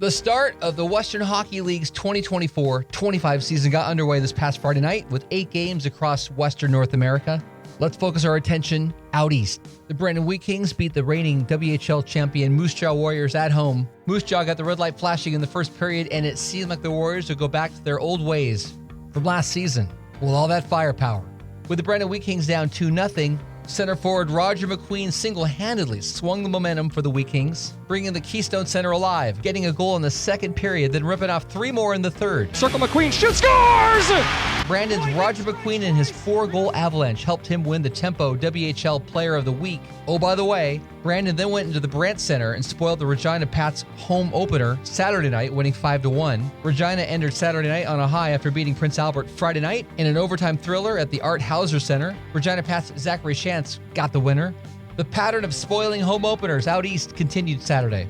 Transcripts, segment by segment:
The start of the Western Hockey League's 2024-25 season got underway this past Friday night with 8 games across Western North America. Let's focus our attention out east. The Brandon Wheat Kings beat the reigning WHL champion Moose Jaw Warriors at home. Moose Jaw got the red light flashing in the first period, and it seemed like the Warriors would go back to their old ways from last season with all that firepower. With the Brandon Wheat Kings down 2-0, center forward Roger McQueen single-handedly swung the momentum for the Wheat Kings, bringing the Keystone Center alive, getting a goal in the second period, then ripping off 3 more in the third. Circle McQueen, shoots, scores! Brandon's Roger McQueen and his 4-goal avalanche helped him win the Tempo WHL Player of the Week. Oh, by the way, Brandon then went into the Brant Center and spoiled the Regina Pats home opener Saturday night, winning 5-1. Regina entered Saturday night on a high after beating Prince Albert Friday night in an overtime thriller at the Art Hauser Center. Regina Pats' Zachary Shantz got the winner. The pattern of spoiling home openers out east continued Saturday.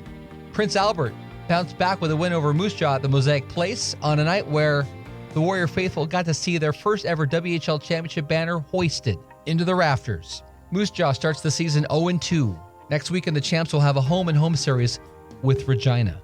Prince Albert bounced back with a win over Moose Jaw at the Mosaic Place on a night where the Warrior faithful got to see their first ever WHL championship banner hoisted into the rafters. Moose Jaw starts the season 0-2. Next weekend, the champs will have a home-and-home series with Regina.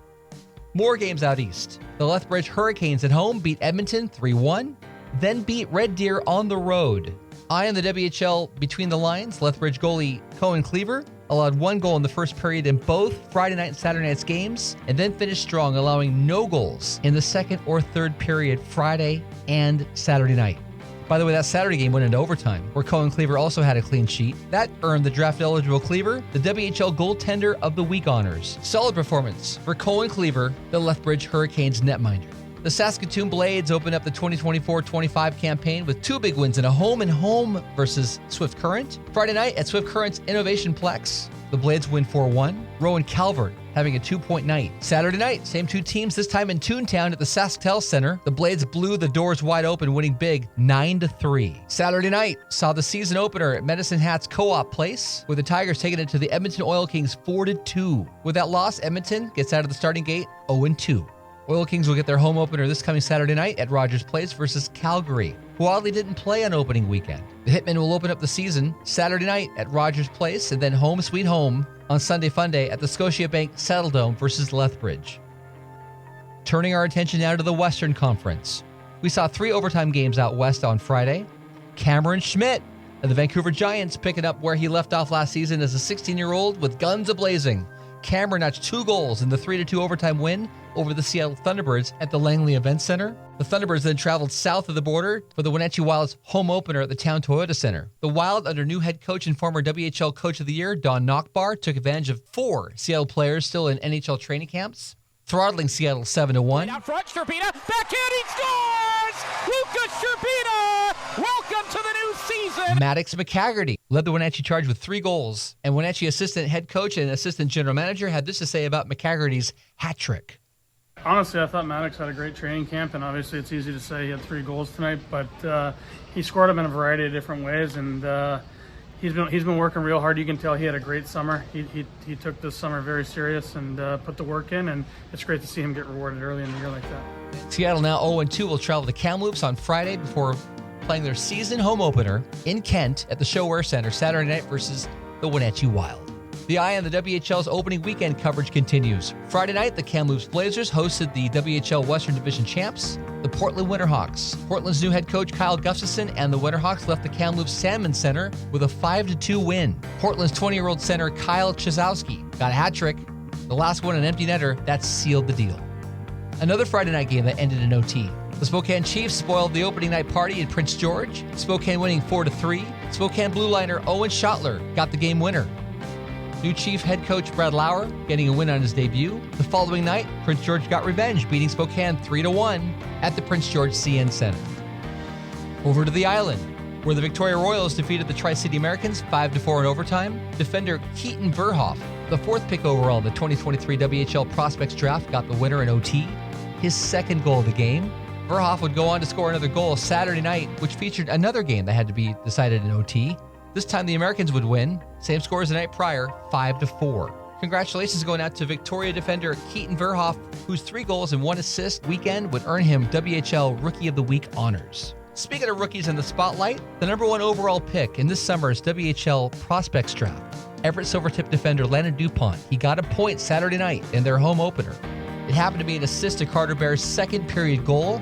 More games out east. The Lethbridge Hurricanes at home beat Edmonton 3-1, then beat Red Deer on the road. Eye on the WHL between the lines, Lethbridge goalie Cohen Cleaver allowed 1 goal in the first period in both Friday night and Saturday night's games, and then finished strong, allowing no goals in the second or third period Friday and Saturday night. By the way, that Saturday game went into overtime, where Cohen Cleaver also had a clean sheet. That earned the draft-eligible Cleaver the WHL Goaltender of the Week honors. Solid performance for Cohen Cleaver, the Lethbridge Hurricanes netminder. The Saskatoon Blades opened up the 2024-25 campaign with 2 big wins in a home-and-home versus Swift Current. Friday night at Swift Current's Innovation Plex, the Blades win 4-1. Rowan Calvert having a 2-point night. Saturday night, same 2 teams, this time in Toontown at the SaskTel Center. The Blades blew the doors wide open, winning big 9-3. Saturday night saw the season opener at Medicine Hat's Co-op Place, with the Tigers taking it to the Edmonton Oil Kings 4-2. With that loss, Edmonton gets out of the starting gate 0-2. Oil Kings will get their home opener this coming Saturday night at Rogers Place versus Calgary, who oddly didn't play on opening weekend. The Hitmen will open up the season Saturday night at Rogers Place and then home sweet home on Sunday Funday at the Scotiabank Saddledome versus Lethbridge. Turning our attention now to the Western Conference. We saw 3 overtime games out west on Friday. Cameron Schmidt of the Vancouver Giants picking up where he left off last season as a 16-year-old with guns a-blazing. Cameron notched 2 goals in the 3-2 overtime win over the Seattle Thunderbirds at the Langley Event Center. The Thunderbirds then traveled south of the border for the Wenatchee Wild's home opener at the Town Toyota Center. The Wild, under new head coach and former WHL Coach of the Year, Don Nockbar, took advantage of 4 Seattle players still in NHL training camps, throttling Seattle 7-1. Out front, Sherpina, backhand, he scores! Lucas Sherpina! Welcome to the new season! Maddox McCaggerty led the Wenatchee Charge with 3 goals, and Wenatchee assistant head coach and assistant general manager had this to say about McCaggerty's hat trick. Honestly, I thought Maddox had a great training camp, and obviously it's easy to say he had 3 goals tonight, but he scored them in a variety of different ways, and he's been working real hard. You can tell he had a great summer. He took this summer very serious and put the work in, and it's great to see him get rewarded early in the year like that. Seattle, now 0-2, will travel to Kamloops on Friday before playing their season home opener in Kent at the ShoWare Center Saturday night versus the Wenatchee Wild. The eye on the WHL's opening weekend coverage continues. Friday night, the Kamloops Blazers hosted the WHL Western Division champs, the Portland Winterhawks. Portland's new head coach Kyle Gustafson and the Winterhawks left the Kamloops Salmon Center with a 5-2 win. Portland's 20-year-old center Kyle Chizowski got a hat trick. The last one an empty netter, that sealed the deal. Another Friday night game that ended in OT. The Spokane Chiefs spoiled the opening night party in Prince George, Spokane winning 4-3. Spokane blue liner Owen Schottler got the game winner. New Chief head coach Brad Lauer getting a win on his debut. The following night, Prince George got revenge, beating Spokane 3-1 at the Prince George CN Center. Over to the island, where the Victoria Royals defeated the Tri-City Americans 5-4 in overtime. Defender Keaton Verhoff, the 4th pick overall in the 2023 WHL Prospects Draft, got the winner in OT, his 2nd goal of the game. Verhoff would go on to score another goal Saturday night, which featured another game that had to be decided in OT. This time the Americans would win, same score as the night prior, 5-4. Congratulations going out to Victoria defender Keaton Verhoff, whose 3 goals and 1 assist weekend would earn him WHL Rookie of the Week honors. Speaking of rookies in the spotlight, the number 1 overall pick in this summer's WHL Prospects Draft, Everett Silvertip defender Landon DuPont. He got a point Saturday night in their home opener. It happened to be an assist to Carter Bear's second period goal,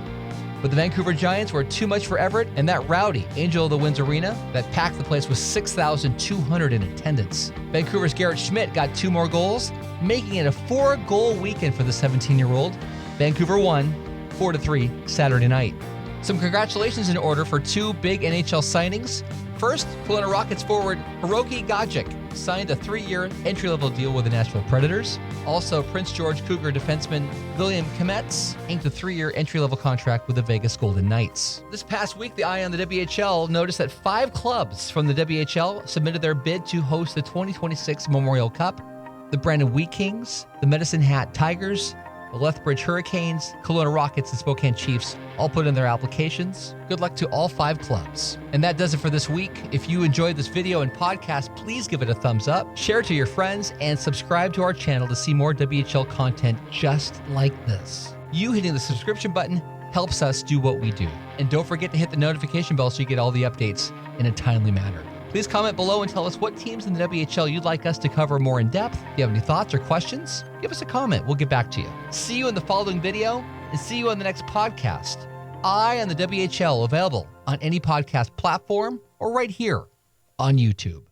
but the Vancouver Giants were too much for Everett, and that rowdy Angel of the Winds arena that packed the place with 6,200 in attendance. Vancouver's Garrett Schmidt got 2 more goals, making it a 4-goal weekend for the 17-year-old. Vancouver won 4-3 Saturday night. Some congratulations in order for 2 big NHL signings. First, Kelowna Rockets forward Hiroki Gajic signed a 3-year entry-level deal with the Nashville Predators. Also, Prince George Cougar defenseman William Kmetz inked a 3-year entry-level contract with the Vegas Golden Knights. This past week, the Eye on the WHL noticed that 5 clubs from the WHL submitted their bid to host the 2026 Memorial Cup. The Brandon Wheat Kings, the Medicine Hat Tigers, the Lethbridge Hurricanes, Kelowna Rockets, and Spokane Chiefs all put in their applications. Good luck to all 5 clubs. And that does it for this week. If you enjoyed this video and podcast, please give it a thumbs up, share it to your friends, and subscribe to our channel to see more WHL content just like this. You hitting the subscription button helps us do what we do. And don't forget to hit the notification bell so you get all the updates in a timely manner. Please comment below and tell us what teams in the WHL you'd like us to cover more in depth. If you have any thoughts or questions, give us a comment. We'll get back to you. See you in the following video, and see you on the next podcast. Eye on the WHL, available on any podcast platform or right here on YouTube.